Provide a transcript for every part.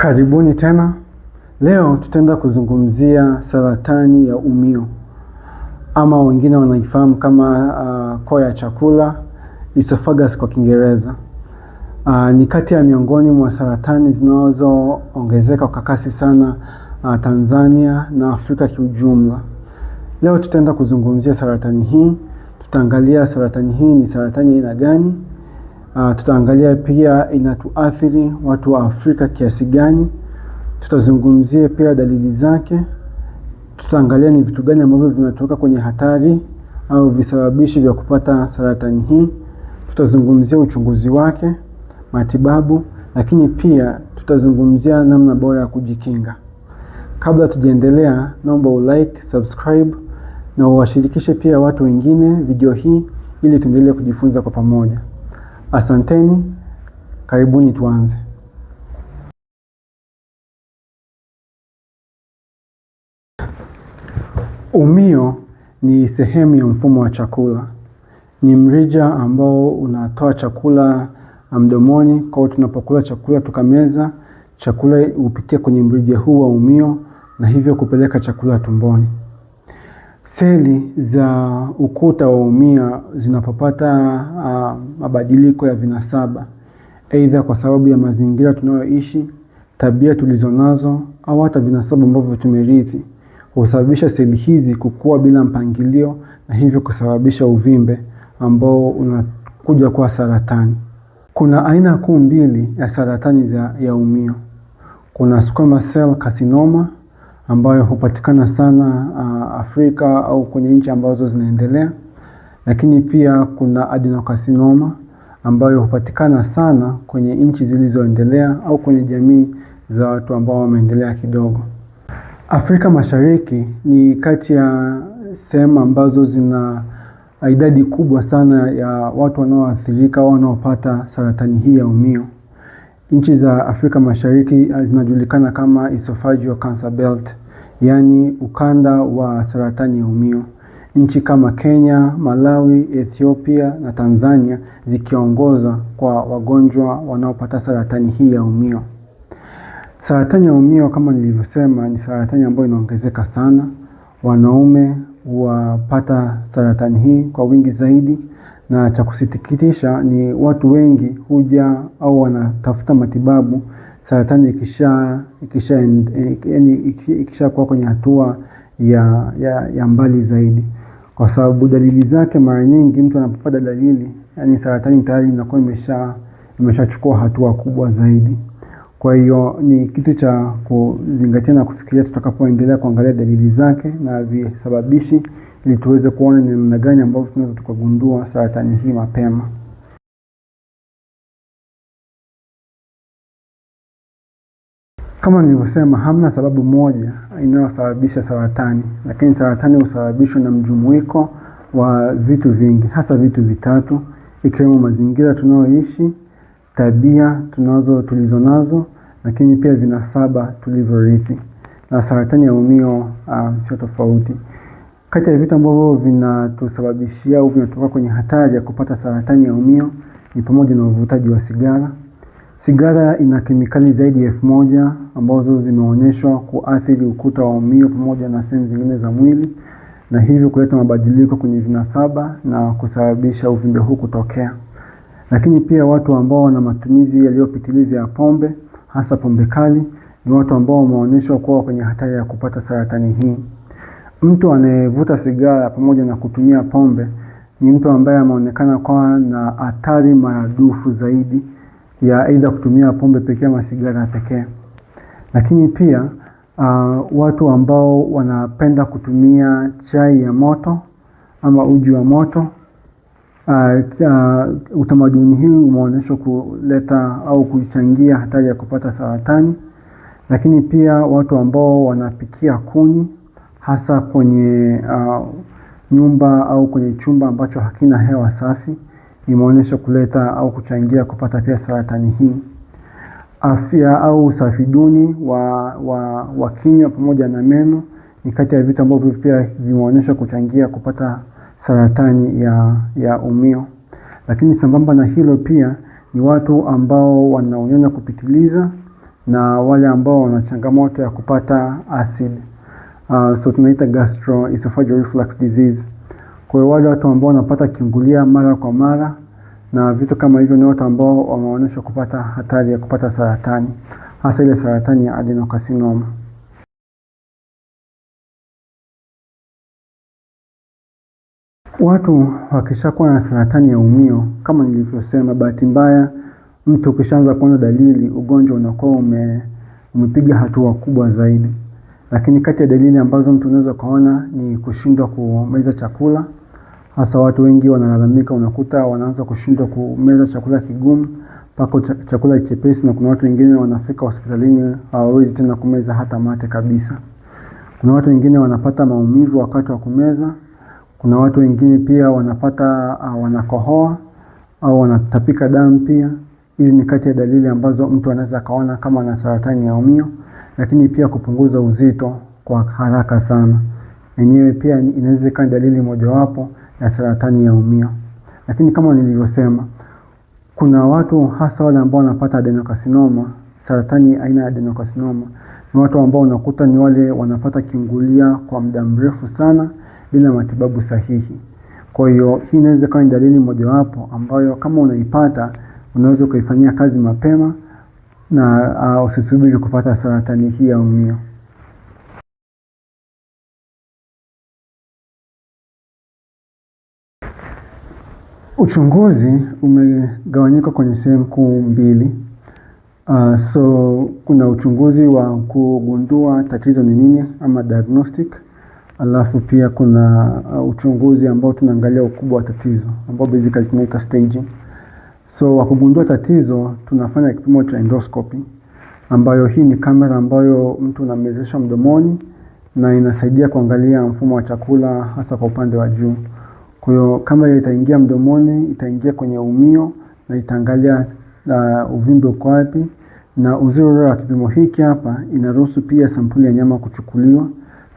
Karibuni tena. Leo tutaenda kuzungumzia saratani ya umio, ama wengine wanaifahamu kama koo ya chakula, esophagus kwa Kiingereza. Ni kati ya miongoni mwa saratani zinazoongezeka kwa kasi sana Tanzania na Afrika kiujumla. Leo tutaenda kuzungumzia saratani hii. Tutaangalia saratani hii ni saratani aina gani. Tutaangalia pia inatuathiri watu wa Afrika kiasi gani. Tutazungumzia pia dalili zake. Tutaangalia ni vitu gani ambavyo vinatoka kwenye hatari au visababishi vya kupata saratani hii. Tutazungumzia uchunguzi wake, matibabu, lakini pia tutazungumzia namna bora ya kujikinga. Kabla tujaendelea, naomba ulike, subscribe na uwashirikishe pia watu wengine video hii ili tuendelee kujifunza kwa pamoja. Asanteni, karibuni tuanze. Umio ni sehemu ya mfumo wa chakula. Ni mrija ambao unatoa chakula mdomoni. Kwa hiyo tunapokula chakula tukameza, chakula hupitia kwenye mrija huu wa umio na hivyo kupeleka chakula tumboni. Seli za ukuta wa umio zinapopata mabadiliko ya vinasaba, aidha kwa sababu ya mazingira tunayoishi, tabia tulizonazo au hata vinasaba ambavyo tumerithi, husababisha seli hizi kukua bila mpangilio na hivyo kusababisha uvimbe ambao unakuja kwa saratani. Kuna aina kuu mbili ya saratani ya umio. Kuna squamous cell carcinoma ambayo hupatikana sana Afrika au kwenye nchi ambazo zinaendelea, lakini pia kuna adenocarcinoma ambayo hupatikana sana kwenye nchi zilizoendelea au kwenye jamii za watu ambao wameendelea kidogo. Afrika Mashariki ni kati ya sehemu ambazo zina idadi kubwa sana ya watu wanaoathirika au wanaopata saratani hii ya umio. Nchi za Afrika Mashariki zinajulikana kama esophageal cancer belt, yani ukanda wa saratani ya umio. Nchi kama Kenya, Malawi, Ethiopia na Tanzania zikiongoza kwa wagonjwa wanaopata saratani hii ya umio. Saratani ya umio kama nilivyosema ni saratani ambayo inaongezeka sana. Wanaume wapata saratani hii kwa wingi zaidi, na cha kusikitisha ni watu wengi huja au wanatafuta matibabu saratani ikisha kuwa kwenye hatua ya mbali zaidi, kwa sababu dalili zake mara nyingi mtu anapopata dalili, yani saratani tayari inakuwa imeshachukua hatua kubwa zaidi. Kwa hiyo ni kitu cha kuzingatia na kufikiria tutakapoendelea kuangalia dalili zake na visababishi, ili tuweze kuona ni namna gani ambavyo tunaweza tukagundua saratani hii mapema. Kama nilivyosema, hamna sababu moja inayosababisha saratani, lakini saratani husababishwa na mjumuiko wa vitu vingi, hasa vitu vitatu, ikiwemo mazingira tunayoishi, tabia tulizonazo, lakini pia vinasaba tulivyorithi. Na saratani ya umio sio tofauti. Kati ya vitu ambavyo vinatusababishia au vinatoka kwenye hatari ya kupata saratani ya umio ni pamoja na uvutaji wa sigara. Sigara ina kemikali zaidi ya 1000 ambazo zimeonyeshwa kuathiri ukuta wa umio pamoja na sehemu zingine za mwili, na hivyo kuleta mabadiliko kwenye vinasaba na kusababisha uvimbe huu kutokea. Lakini pia watu ambao wana matumizi yaliyopitiliza ya pombe, hasa pombe kali, ni watu ambao wameonyeshwa kuwa kwenye hatari ya kupata saratani hii. Mtu anayevuta sigara pamoja na kutumia pombe ni mtu ambaye ameonekana kuwa na hatari maradufu zaidi ya aidha kutumia pombe pekee ama sigara pekee. Lakini pia watu ambao wanapenda kutumia chai ya moto ama uji wa moto, utamaduni huu umeonyeshwa kuleta au kuchangia hatari ya kupata saratani. Lakini pia watu ambao wanapikia kuni, hasa kwenye nyumba au kwenye chumba ambacho hakina hewa safi, imeonyeshwa kuleta au kuchangia kupata pia saratani hii. Afya au usafi duni wa kinywa pamoja na meno ni kati ya vitu ambavyo pia vimeonyeshwa kuchangia kupata saratani ya umio. Lakini sambamba na hilo pia ni watu ambao wanaonyonya kupitiliza na wale ambao wana changamoto ya kupata acid, so tunaita gastroesophageal reflux disease. Kwa hiyo wale watu ambao wanapata kiungulia mara kwa mara na vitu kama hivyo ni watu ambao wameonyeshwa kupata hatari ya kupata saratani, hasa ile saratani ya adenocarcinoma. Watu wakishakuwa na saratani ya umio, kama nilivyosema, bahati mbaya mtu ukishaanza kuona dalili, ugonjwa unakuwa umepiga hatua kubwa zaidi. Lakini kati ya dalili ambazo mtu unaweza kuona ni kushindwa kumeza chakula. Hasa watu wengi wanalalamika, unakuta wanaanza kushindwa kumeza chakula kigumu mpaka chakula chepesi, na kuna watu wengine wanafika hospitalini hawawezi tena kumeza hata mate kabisa. Kuna watu wengine wanapata maumivu wakati wa kumeza. Kuna watu wengine pia wanapata wanakohoa au wanatapika damu pia. Hizi ni kati ya dalili ambazo mtu anaweza kaona kama ana saratani ya umio. Lakini pia kupunguza uzito kwa haraka sana, yenyewe pia inaweza kuwa dalili mojawapo ya saratani ya umio. Lakini kama nilivyosema, kuna watu hasa wale ambao wanapata adenocarcinoma, saratani aina ya adenocarcinoma, ni watu ambao unakuta ni wale wanapata kiungulia kwa muda mrefu sana bila matibabu sahihi. Kwa hiyo hii inaweza kuwa dalili mojawapo ambayo kama unaipata unaweza kuifanyia kazi mapema na usisubiri kupata saratani hii ya umio. Uchunguzi umegawanyika kwenye sehemu kuu mbili. So kuna uchunguzi wa kugundua tatizo ni nini ama diagnostic. Alafu pia kuna uchunguzi ambao tunaangalia ukubwa wa tatizo ambao basically tunaita staging. So wa kugundua tatizo tunafanya kipimo cha endoscopy, ambayo hii ni kamera ambayo mtu unamezesha mdomoni na inasaidia kuangalia mfumo wa chakula hasa kwa upande wa juu. Kwa hiyo kamera itaingia mdomoni, itaingia kwenye umio na itaangalia uvimbe uko wapi, na uzuri wa kipimo hiki hapa inaruhusu pia sampuli ya nyama kuchukuliwa,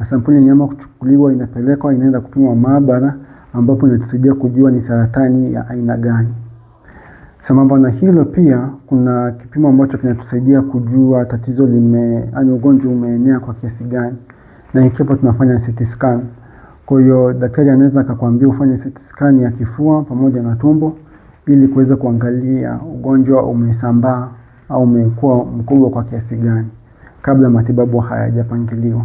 na sampuli ya nyama kuchukuliwa inapelekwa inaenda kupimwa maabara ambapo inatusaidia kujua ni saratani ya aina gani. Sambamba na hilo pia kuna kipimo ambacho kinatusaidia kujua tatizo ugonjwa umeenea kwa kiasi gani, na ikiwa tunafanya CT scan. Kwa hiyo daktari anaweza akakwambia ufanye CT scan ya kifua pamoja na tumbo ili kuweza kuangalia ugonjwa umesambaa au umekuwa mkubwa kwa kiasi gani kabla matibabu hayajapangiliwa.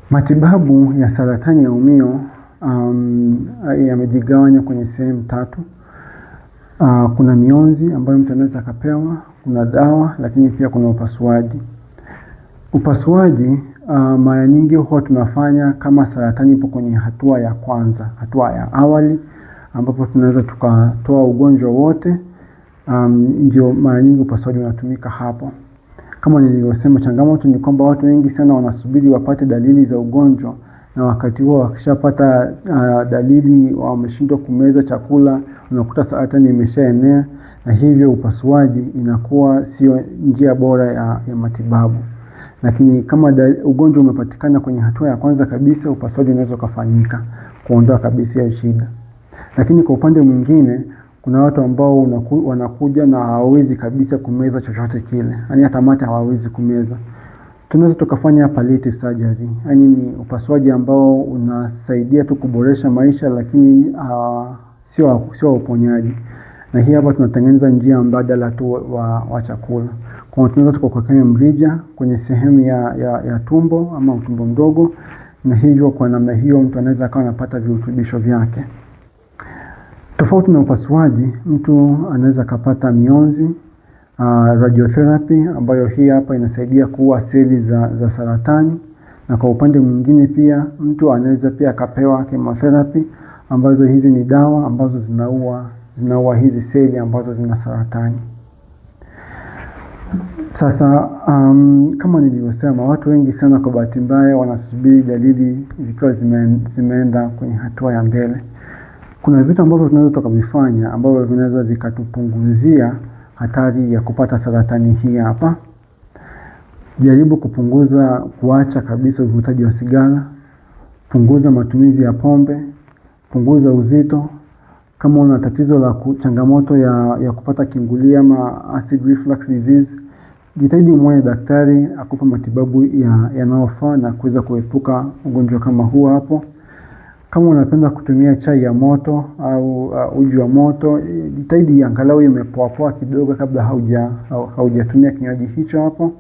Matibabu ya saratani ya umio yamejigawanya kwenye sehemu tatu. Kuna mionzi ambayo mtu anaweza akapewa, kuna dawa, lakini pia kuna upasuaji. Upasuaji mara nyingi huwa tunafanya kama saratani ipo kwenye hatua ya kwanza, hatua ya awali, ambapo tunaweza tukatoa ugonjwa wote. Ndio mara nyingi upasuaji unatumika hapo. Kama nilivyosema, changamoto ni kwamba watu wengi sana wanasubiri wapate dalili za ugonjwa, na wakati huo wakishapata dalili wameshindwa kumeza chakula, unakuta saratani imeshaenea, na hivyo upasuaji inakuwa sio njia bora ya matibabu. Lakini kama ugonjwa umepatikana kwenye hatua ya kwanza kabisa, upasuaji unaweza kufanyika kuondoa kabisa hiyo shida. Lakini kwa upande mwingine kuna watu ambao wanakuja na hawawezi kabisa kumeza chochote kile, yani hata mate hawawezi kumeza. Tunaweza tukafanya palliative surgery, yani ni upasuaji ambao unasaidia tu kuboresha maisha, lakini sio uponyaji. Na hii hapa tunatengeneza njia mbadala tu wa chakula. Kwa tunaweza tukaweka mrija kwenye sehemu ya tumbo ama utumbo mdogo, na hivyo kwa namna hiyo mtu anaweza akawa anapata virutubisho vyake. Tofauti na upasuaji, mtu anaweza kapata mionzi, radiotherapy ambayo hii hapa inasaidia kuua seli za saratani, na kwa upande mwingine pia mtu anaweza pia akapewa chemotherapy ambazo hizi ni dawa ambazo zinaua hizi seli ambazo zina saratani. Sasa kama nilivyosema, watu wengi sana kwa bahati mbaya wanasubiri dalili zikiwa zimeenda kwenye hatua ya mbele. Kuna vitu ambavyo tunaweza tukavifanya ambavyo vinaweza vikatupunguzia hatari ya kupata saratani hii hapa. Jaribu kuacha kabisa uvutaji wa sigara, punguza matumizi ya pombe, punguza uzito, Kama una tatizo la changamoto ya kupata kiungulia ama acid reflux disease, jitahidi umuone daktari akupe matibabu yanayofaa na kuweza kuepuka ugonjwa kama huu hapo. Kama unapenda kutumia chai ya moto au uji wa moto, jitahidi angalau imepoa kidogo kabla haujatumia kinywaji hicho hapo.